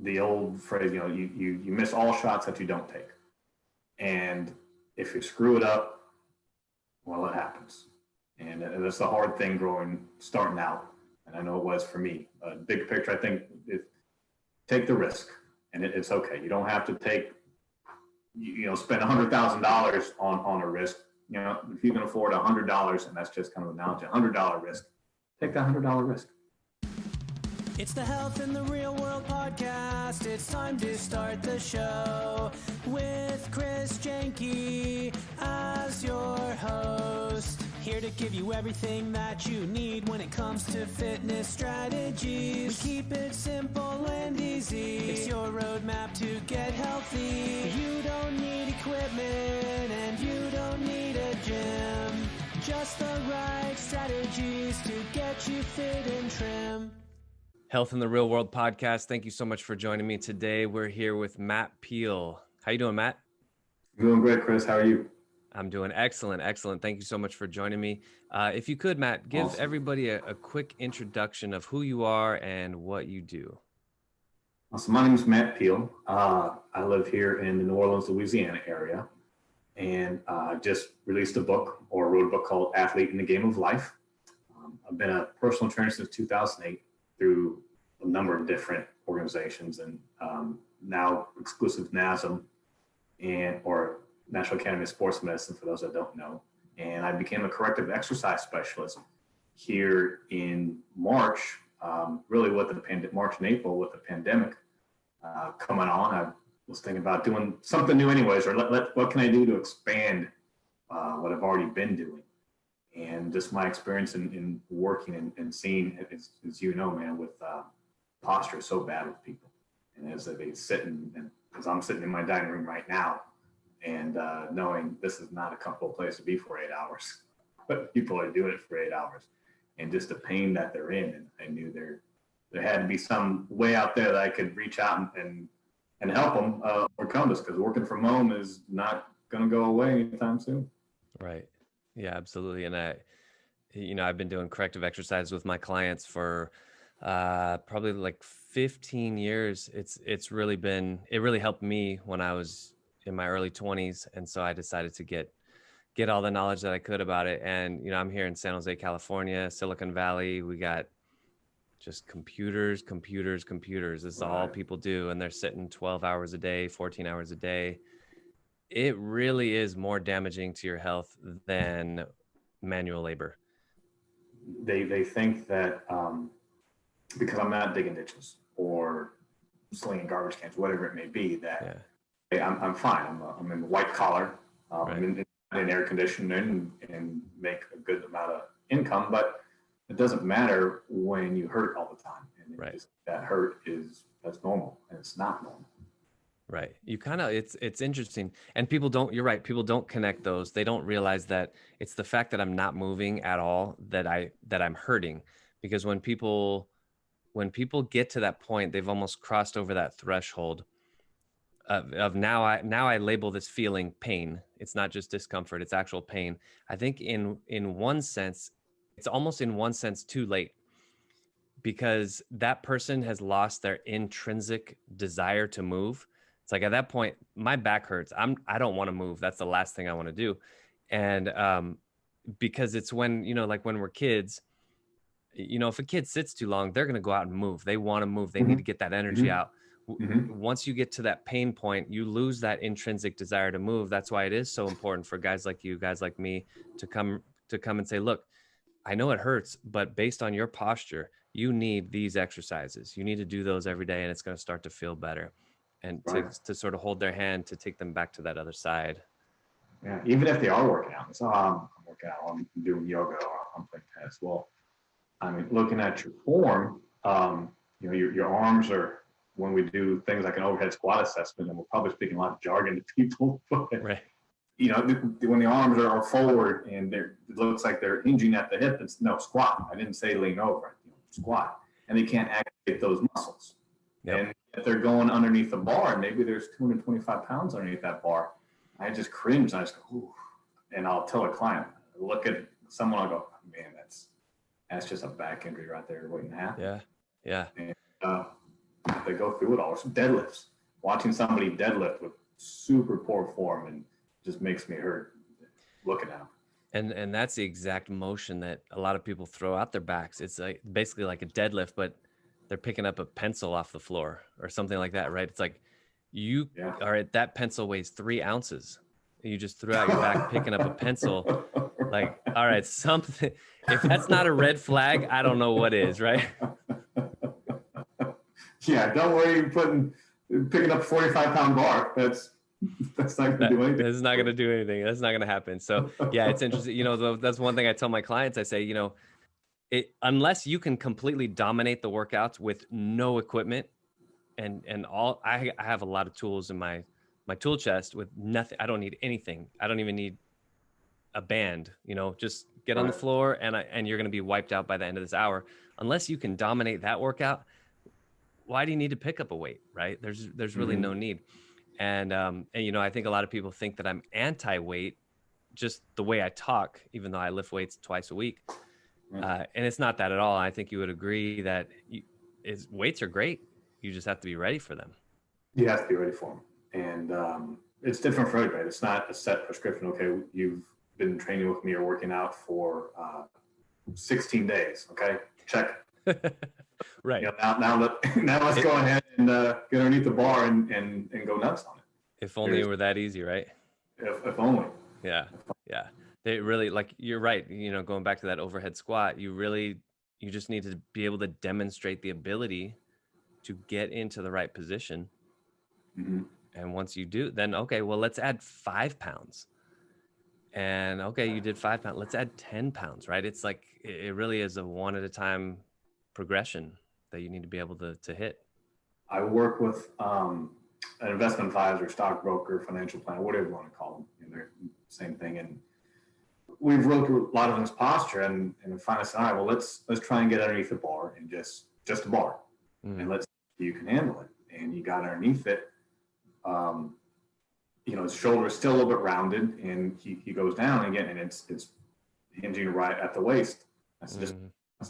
the old phrase, you miss all shots that you don't take. And if you screw it up, well, it happens. And that's the hard thing starting out. And I know it was for me. Big picture, I think, take the risk, and it's okay. You don't have to spend $100,000 on a risk. If you can afford $100, and that's just kind of an analogy, $100 risk, take that $100 risk. It's the Health in the Real World podcast. It's time to start the show with Chris Janke as your host. Here to give you everything that you need when it comes to fitness strategies. We keep it simple and easy. It's your roadmap to get healthy. You don't need equipment and you don't need a gym. Just the right strategies to get you fit and trim. Health in the Real World podcast. Thank you so much for joining me today. We're here with Matt Peale. How you doing, Matt? Doing great, Chris. How are you? I'm doing excellent. Thank you so much for joining me. If you could, Matt, give everybody a quick introduction of who you are and what you do. So my name is Matt Peale. I live here in the New Orleans, Louisiana area, and I just released a book or wrote a book called Athlete in the Game of Life. I've been a personal trainer since 2008 through a number of different organizations, and now exclusive NASM or National Academy of Sports Medicine, for those that don't know. And I became a corrective exercise specialist here in March, really with March and April with the pandemic coming on. I was thinking about doing something new anyways, or what can I do to expand what I've already been doing? And just my experience in working and seeing, as you know, man, with posture is so bad with people. And as they sit and as I'm sitting in my dining room right now, and knowing this is not a comfortable place to be for 8 hours, but people are doing it for 8 hours, and just the pain that they're in. And I knew there had to be some way out there that I could reach out and help them overcome this, because working from home is not going to go away anytime soon. Right. Yeah, absolutely. And I've been doing corrective exercise with my clients for probably like 15 years. It really helped me when I was in my early 20s. And so I decided to get all the knowledge that I could about it. And, I'm here in San Jose, California, Silicon Valley. We got just computers. This is all people do. And they're sitting 12 hours a day, 14 hours a day. It really is more damaging to your health than manual labor. They think that because I'm not digging ditches or slinging garbage cans, whatever it may be, that hey, I'm fine. I'm in the white collar. I'm in air conditioning and make a good amount of income, but it doesn't matter when you hurt all the time. And that hurt that's normal, and it's not normal. Right. It's interesting. And you're right. People don't connect those. They don't realize that it's the fact that I'm not moving at all that I'm hurting. Because when people get to that point, they've almost crossed over that threshold of now I label this feeling pain. It's not just discomfort, it's actual pain. I think in one sense, it's almost in one sense too late, because that person has lost their intrinsic desire to move. It's like at that point, my back hurts. I don't want to move. That's the last thing I want to do. And because it's when, like when we're kids, if a kid sits too long, they're going to go out and move. They want to move. They need to get that energy out. Once you get to that pain point, you lose that intrinsic desire to move. That's why it is so important for guys like you, guys like me, to come and say, look, I know it hurts, but based on your posture, you need these exercises. You need to do those every day, and it's going to start to feel better. And to sort of hold their hand to take them back to that other side. Yeah, even if they are working out. So I'm working out, I'm doing yoga, or I'm playing tennis. Well, I mean, looking at your form, your arms are, when we do things like an overhead squat assessment, and we're probably speaking a lot of jargon to people, but when the arms are forward and it looks like they're hinging at the hip, it's no, squat. I didn't say lean over, squat. And they can't activate those muscles. Yep. And if they're going underneath the bar, and maybe there's 225 pounds underneath that bar, I just cringe and I just go, ooh. And I'll tell a client, look at someone, I'll go, man, that's just a back injury right there waiting to happen. Yeah. And they go through it all. Some deadlifts, watching somebody deadlift with super poor form and just makes me hurt looking at them. And that's the exact motion that a lot of people throw out their backs. It's like basically like a deadlift, but they're picking up a pencil off the floor or something like that, right? It's like you are at that pencil weighs 3 ounces. You just threw out your back picking up a pencil. Like, all right, something. If that's not a red flag, I don't know what is, right? Yeah, don't worry. Picking up a 45-pound bar. That's not going to do anything. That's not going to do anything. That's not going to happen. So yeah, it's interesting. That's one thing I tell my clients. I say, unless you can completely dominate the workouts with no equipment and all, I have a lot of tools in my tool chest with nothing. I don't need anything. I don't even need a band, just get on the floor and you're going to be wiped out by the end of this hour. Unless you can dominate that workout, why do you need to pick up a weight, right? There's really no need. And I think a lot of people think that I'm anti-weight, just the way I talk, even though I lift weights twice a week. And it's not that at all. I think you would agree that weights are great. You just have to be ready for them. You have to be ready for them. And it's different for everybody. It's not a set prescription. Okay, you've been training with me or working out for 16 days. Okay, check. Right. Now let's go ahead and get underneath the bar and go nuts on it. If only it were that easy, right? If only. Yeah. They really, like, you're right. Going back to that overhead squat, you just need to be able to demonstrate the ability to get into the right position. Mm-hmm. And once you do, then, okay, well, let's add 5 pounds. And okay, you did 5 pounds. Let's add 10 pounds, right? It's like, it really is a one at a time progression that you need to be able to hit. I work with an investment advisor, stockbroker, financial planner, whatever you want to call them. They're the same thing. And we've looked at a lot of this posture and finally said, all right, well, let's try and get underneath the bar and just a bar. And let's see if you can handle it. And you got underneath it. His shoulder is still a little bit rounded and he goes down again and it's hinging right at the waist. I said,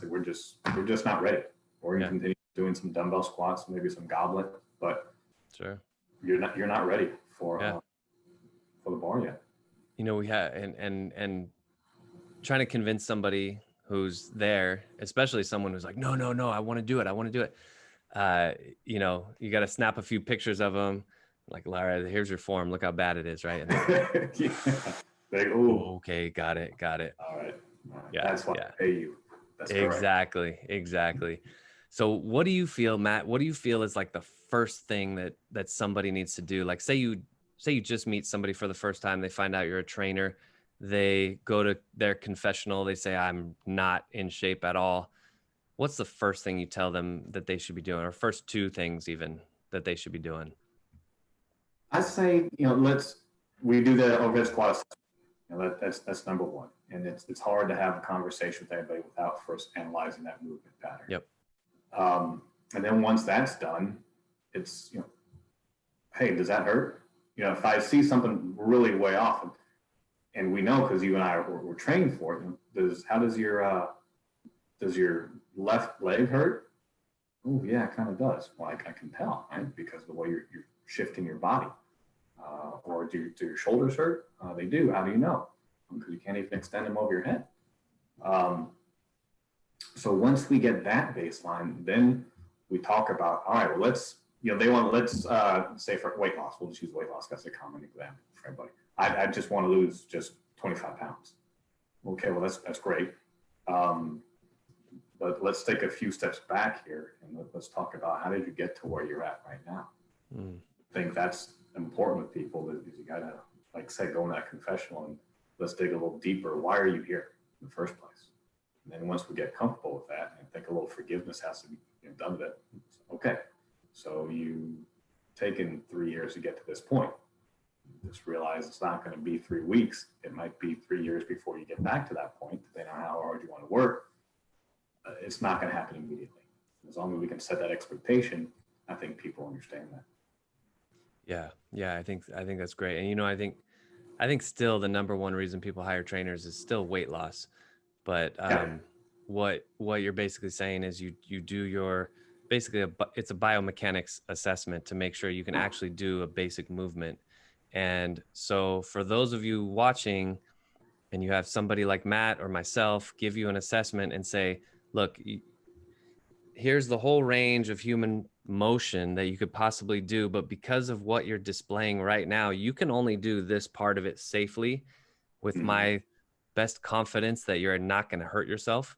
we're just not ready. We're going to continue doing some dumbbell squats, maybe some goblet, but sure, you're not ready for the bar yet. We have and trying to convince somebody who's there, especially someone who's like, no, I want to do it. You got to snap a few pictures of them. Like, Lara, here's your form. Look how bad it is, right? And Like, oh, okay, got it. All right. Yeah, that's why I pay you. That's exactly. So what do you feel, Matt? What do you feel is like the first thing that somebody needs to do? Like, say you just meet somebody for the first time, they find out you're a trainer, they go to their confessional, they say, I'm not in shape at all. What's the first thing you tell them that they should be doing, or first 2 things even that they should be doing? I say, we do the overhead squat. That's number one. And it's hard to have a conversation with anybody without first analyzing that movement pattern. Yep. And then once that's done, it's, hey, does that hurt? If I see something really way off, and we know because you and I we're trained for it, how does your left leg hurt? Oh yeah, it kind of does. Well, I can tell, right? Because of the way you're shifting your body. Or do your shoulders hurt? They do. How do you know? Because you can't even extend them over your head. So once we get that baseline, then we talk about, all right, well, let's say for weight loss, we'll just use weight loss. That's a common example for everybody. I just want to lose just 25 pounds. Okay, well, that's great. But let's take a few steps back here and let's talk about how did you get to where you're at right now? I think that's important with people is you got to, like I said, go in that confessional and let's dig a little deeper. Why are you here in the first place? And then once we get comfortable with that, I think a little forgiveness has to be done with it. Okay, so you taken 3 years to get to this point. Just realize it's not going to be 3 weeks. It might be 3 years before you get back to that point, depending on how hard you want to work. It's not going to happen immediately. As long as we can set that expectation, I think people understand that. Yeah, I think that's great. And I think still the number one reason people hire trainers is still weight loss. But what you're basically saying is you do your basically it's a biomechanics assessment to make sure you can actually do a basic movement. And so for those of you watching and you have somebody like Matt or myself give you an assessment and say, look, here's the whole range of human motion that you could possibly do, but because of what you're displaying right now, you can only do this part of it safely with my best confidence that you're not going to hurt yourself.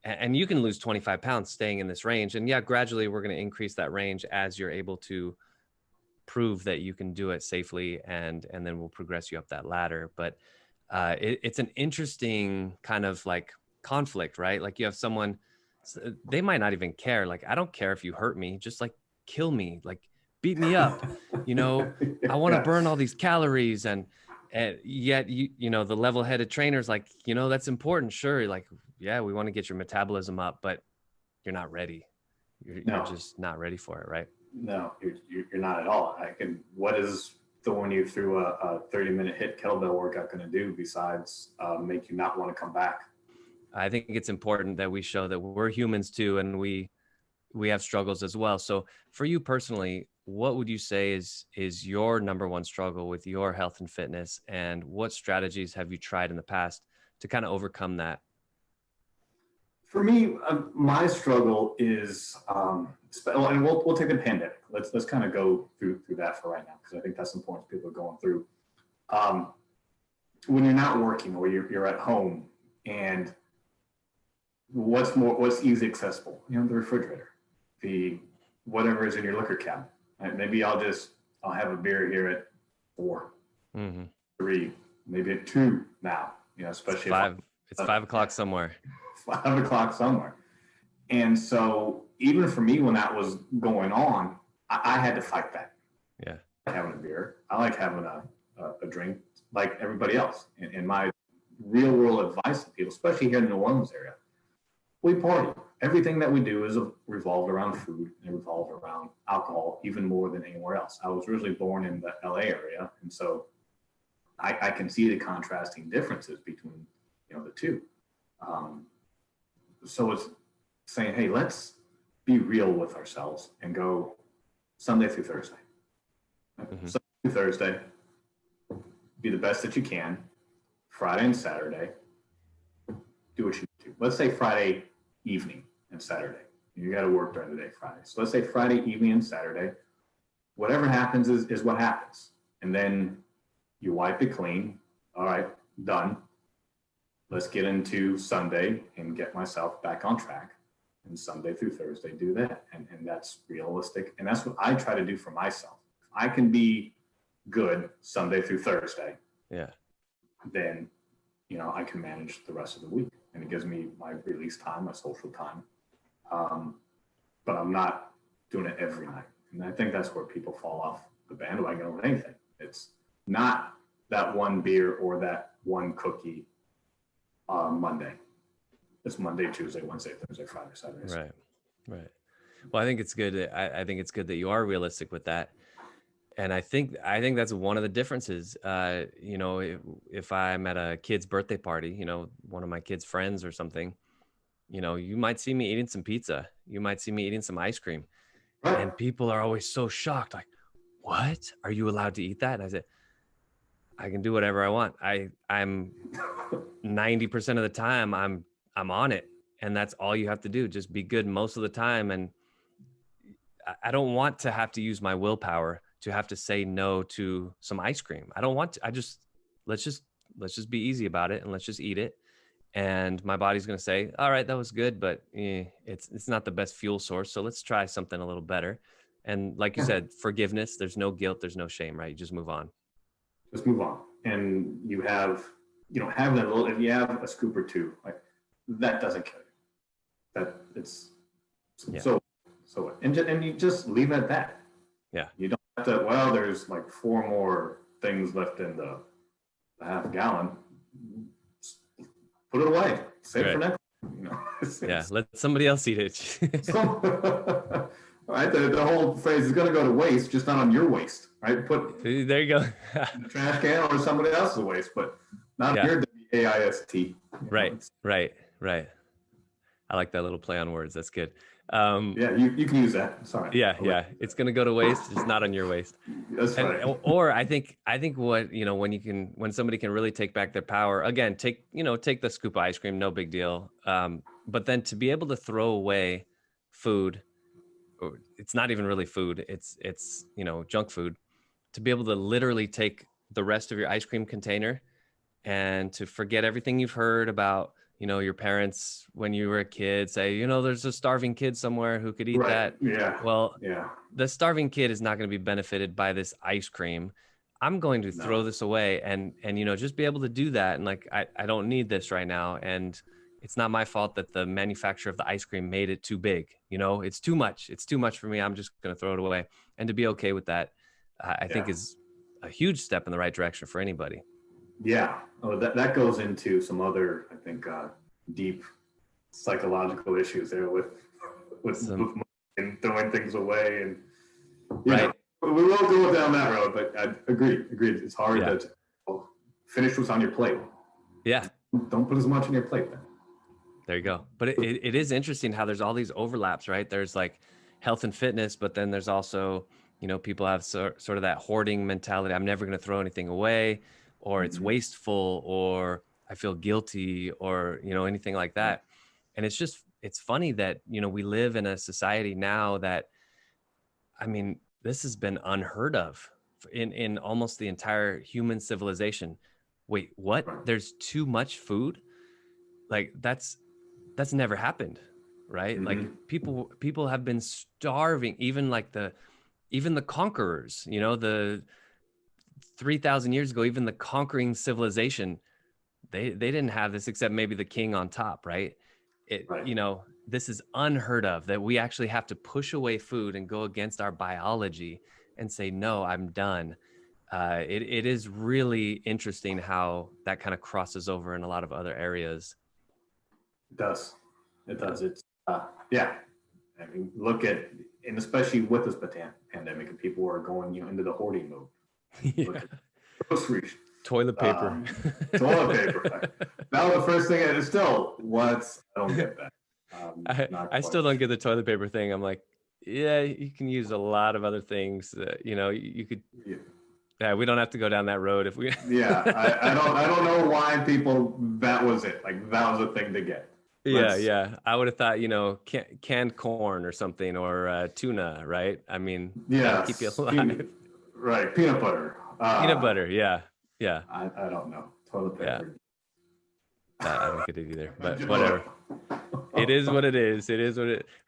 And you can lose 25 pounds staying in this range. And yeah, gradually we're going to increase that range as you're able to prove that you can do it safely, and then we'll progress you up that ladder. But it's an interesting kind of like conflict, right? Like you have someone, they might not even care. Like, I don't care if you hurt me, just like kill me, like beat me up, you know, I want to burn all these calories. And yet, you know, the level-headed trainer's like, you know, that's important. Sure. Like, yeah, we want to get your metabolism up, but you're not ready. You're just not ready for it. Right. No, you're not at all. What is throwing you through a 30-minute hit kettlebell workout going to do besides make you not want to come back? I think it's important that we show that we're humans too, and we have struggles as well. So for you personally, what would you say is your number one struggle with your health and fitness, and what strategies have you tried in the past to kind of overcome that? For me, my struggle is, and we'll take the pandemic. Let's kind of go through that for right now, because I think that's important people are going through. When you're not working or you're at home, and what's easy accessible? You know, the refrigerator, the whatever is in your liquor cabinet. Right? Maybe I'll have a beer here at 4, 3, maybe at 2 now. You know, especially it's 5 o'clock somewhere. 5 o'clock somewhere. And so even for me, when that was going on, I had to fight that. Yeah. I like having a beer. I like having a drink like everybody else. And my real world advice to people, especially here in the New Orleans area, we party. Everything that we do is revolved around food and revolved around alcohol, even more than anywhere else. I was originally born in the LA area. And so I can see the contrasting differences between, you know, the two. So it's saying, hey, let's be real with ourselves and go Sunday through Thursday. Sunday through Thursday, be the best that you can. Friday and Saturday, do what you do. Let's say Friday evening and Saturday. You got to work during the day Friday. So let's say Friday evening and Saturday, whatever happens is what happens. And then you wipe it clean. All right, done. Let's get into Sunday and get myself back on track. And Sunday through Thursday, do that. And that's realistic. And that's what I try to do for myself. If I can be good Sunday through Thursday, then, you know, I can manage the rest of the week. And it gives me my release time, my social time. But I'm not doing it every night. And I think that's where people fall off the bandwagon over anything. It's not that one beer or that one cookie Monday. It's Monday, Tuesday, Wednesday, Thursday, Friday, Saturday. Right. Well, I think it's good. I think it's good that you are realistic with that. And I think that's one of the differences. You know, if I'm at a kid's birthday party, you know, one of my kids' friends or something, you know, you might see me eating some pizza. You might see me eating some ice cream. Right. And people are always so shocked. Like, what? Are you allowed to eat that? And I said, I can do whatever I want. I'm 90% of the time I'm on it. And that's all you have to do. Just be good most of the time. And I don't want to have to use my willpower to have to say no to some ice cream. I don't want to. Let's just be easy about it and let's just eat it. And my body's going to say, all right, that was good, but it's not the best fuel source. So let's try something a little better. And like you said, forgiveness, there's no guilt, there's no shame, right? You just move on. Just move on. And you have, having a little, if you have a scoop or two, like that doesn't kill you. That it's so, and you just leave it at that. Yeah. You don't have to, well, there's like 4 more things left in the half gallon. Put it away. Save it for next. Yeah. Let somebody else eat it. Right. The whole phrase is going to go to waste, just not on your waste, right? There you go. In the trash can or somebody else's waste, but not your WAIST. Right. I like that little play on words. That's good. Yeah, you can use that. Sorry. Yeah. It's going to go to waste. It's not on your waist. That's right. Or I think what, when somebody can really take back their power, again, take the scoop of ice cream, no big deal. But then to be able to throw away food, or it's not even really food, it's junk food, to be able to literally take the rest of your ice cream container and to forget everything you've heard about, your parents when you were a kid say, there's a starving kid somewhere who could eat that. Yeah. Well, yeah. The starving kid is not going to be benefited by this ice cream. I'm going to throw this away and just be able to do that. And like, I don't need this right now. And it's not my fault that the manufacturer of the ice cream made it too big. It's too much. It's too much for me. I'm just going to throw it away. And to be okay with that, I think is a huge step in the right direction for anybody. Yeah. Oh, that goes into some other, I think, deep psychological issues there with and throwing things away, and we won't go down that road. But I agreed. It's hard to finish what's on your plate. Yeah. Don't put as much on your plate then. There you go. But it is interesting how there's all these overlaps, right? There's like health and fitness, but then there's also, people have sort of that hoarding mentality. I'm never going to throw anything away, or it's wasteful, or I feel guilty, or, anything like that. And it's funny that, we live in a society now that, this has been unheard of in almost the entire human civilization. Wait, what? There's too much food? Like that's never happened, right? Like people have been starving, even the conquerors, the 3,000 years ago, even the conquering civilization, they didn't have this except maybe the king on top, right? This is unheard of, that we actually have to push away food and go against our biology and say, no, I'm done. It is really interesting how that kind of crosses over in a lot of other areas. It does. It's look at, and especially with this pandemic, and people are going into the hoarding mode. Groceries, toilet paper. Toilet paper. That was the first thing. And still, I don't get that. I still don't get the toilet paper thing. I'm like, you can use a lot of other things. You could. Yeah, we don't have to go down that road if we. I don't know why people. That was it. Like that was a thing to get. Yeah. I would have thought, canned corn or something, or tuna, right? Keep you alive. Right, peanut butter. Peanut butter, yeah. I don't know. Toilet paper. Yeah. I don't get it either, but whatever. It is what it is.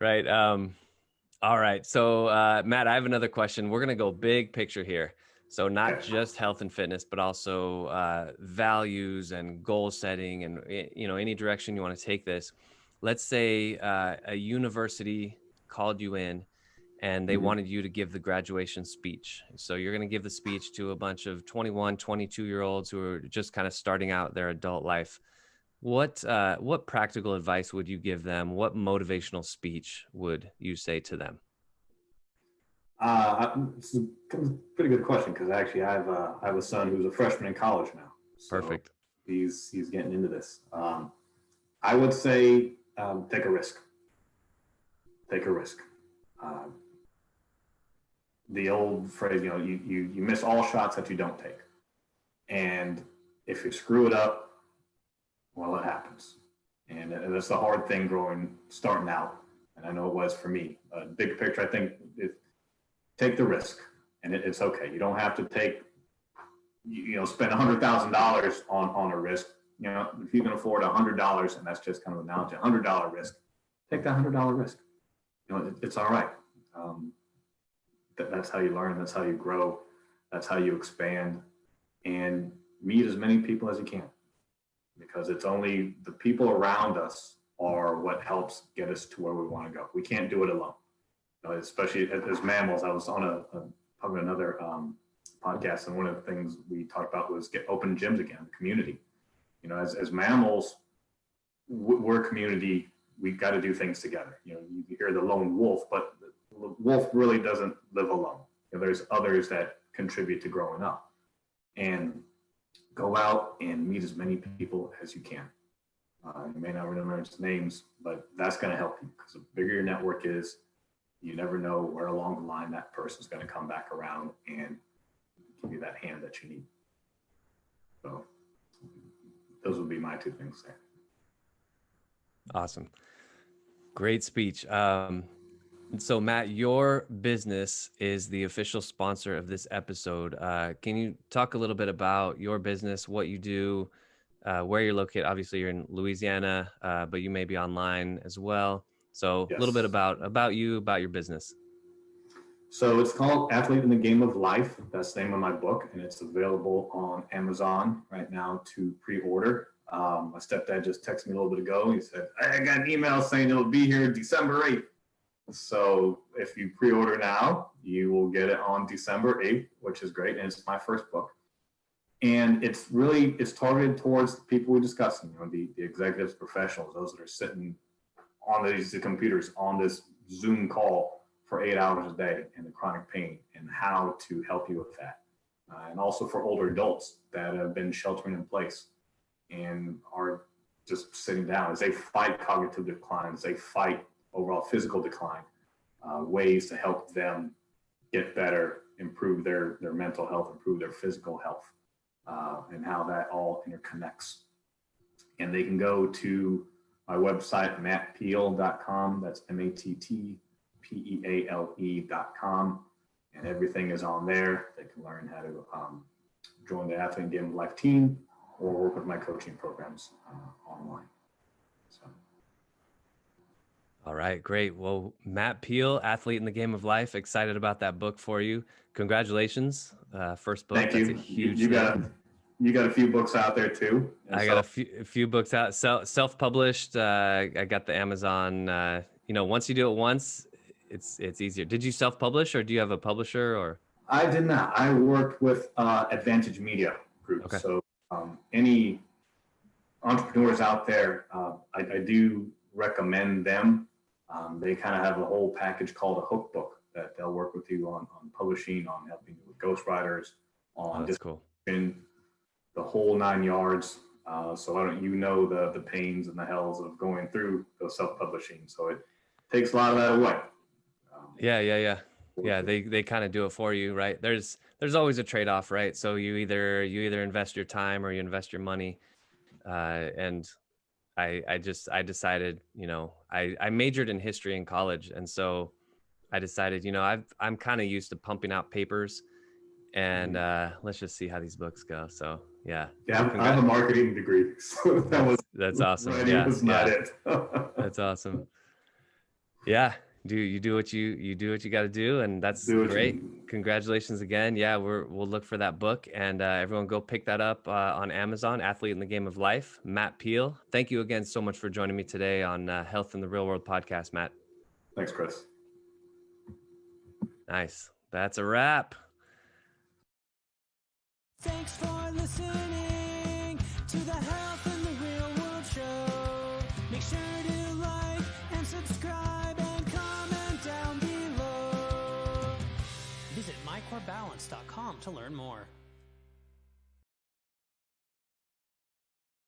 Right. All right. So, Matt, I have another question. We're going to go big picture here. So not just health and fitness, but also values and goal setting, and any direction you want to take this. Let's say a university called you in and they wanted you to give the graduation speech. So you're going to give the speech to a bunch of 21, 22-year-olds who are just kind of starting out their adult life. What practical advice would you give them? What motivational speech would you say to them? It's a pretty good question, because actually I have a son who's a freshman in college now. So perfect. He's getting into this. I would say take a risk. Take a risk. The old phrase, you miss all shots that you don't take, and if you screw it up, well, it happens. And that's the hard thing starting out. And I know it was for me. Big picture, I think, take the risk, and it's okay. You don't have to spend $100,000 on a risk. If you can afford $100, and that's just kind of an analogy, $100 risk, take that $100 risk. It's all right. That's how you learn. That's how you grow. That's how you expand, and meet as many people as you can, because it's only the people around us are what helps get us to where we want to go. We can't do it alone. Especially as mammals. I was on probably another podcast, and one of the things we talked about was open gyms again, community. As mammals, we're a community. We've got to do things together. You hear the lone wolf, but the wolf really doesn't live alone. There's others that contribute to growing up, and go out and meet as many people as you can. You may not remember names, but that's going to help you, because the bigger your network is, you never know where along the line that person's going to come back around and give you that hand that you need. So those would be my 2 things there. Awesome. Great speech. So Matt, your business is the official sponsor of this episode. Can you talk a little bit about your business, what you do, where you're located? Obviously you're in Louisiana, but you may be online as well. So Yes. A little bit about you, about your business. So it's called Athlete in the Game of Life. That's the name of my book, and it's available on Amazon right now to pre-order. My stepdad just texted me a little bit ago. He said, I got an email saying it'll be here December 8th. So if you pre-order now, you will get it on December 8th, which is great. And it's my first book. And it's targeted towards the people we're discussing, the executives, professionals, those that are sitting on these computers on this Zoom call for 8 hours a day, and the chronic pain, and how to help you with that. And also for older adults that have been sheltering in place and are just sitting down as they fight cognitive decline, as they fight overall physical decline, ways to help them get better, improve their mental health, improve their physical health, and how that all interconnects. And they can go to my website, mattpeale.com. That's MATTPEALE.com. And everything is on there. They can learn how to join the Athlete in the Game of Life team, or work with my coaching programs online. So. All right, great. Well, Matt Peale, Athlete in the Game of Life, excited about that book for you. Congratulations. First book. Thank That's you. A huge you got a few books out there too. I got a few books out, self-published. I got the Amazon, once you do it once, it's easier. Did you self-publish, or do you have a publisher, or? I did not. I worked with Advantage Media Group. Okay. So any entrepreneurs out there, I do recommend them. They kind of have a whole package called a hook book that they'll work with you on publishing, on helping you with ghostwriters, on that's cool. The whole 9 yards. So the pains and the hells of going through those self-publishing. So it takes a lot of that away. Yeah. They kind of do it for you, right? There's always a trade-off, right? So you either invest your time or you invest your money. And I decided, I majored in history in college. And so I decided, I'm kind of used to pumping out papers, and let's just see how these books go. So yeah. I have a marketing degree, so that's awesome. Was not it. That's awesome. Yeah. You do what you got to do, and that's great. Congratulations again. Yeah, we'll look for that book, and everyone go pick that up on Amazon. Athlete in the Game of Life, Matt Peale. Thank you again so much for joining me today on Health in the Real World podcast, Matt. Thanks, Chris. Nice. That's a wrap. Thanks for listening to the Health in the Real World show. Make sure to like and subscribe and comment down below. Visit mycorebalance.com to learn more.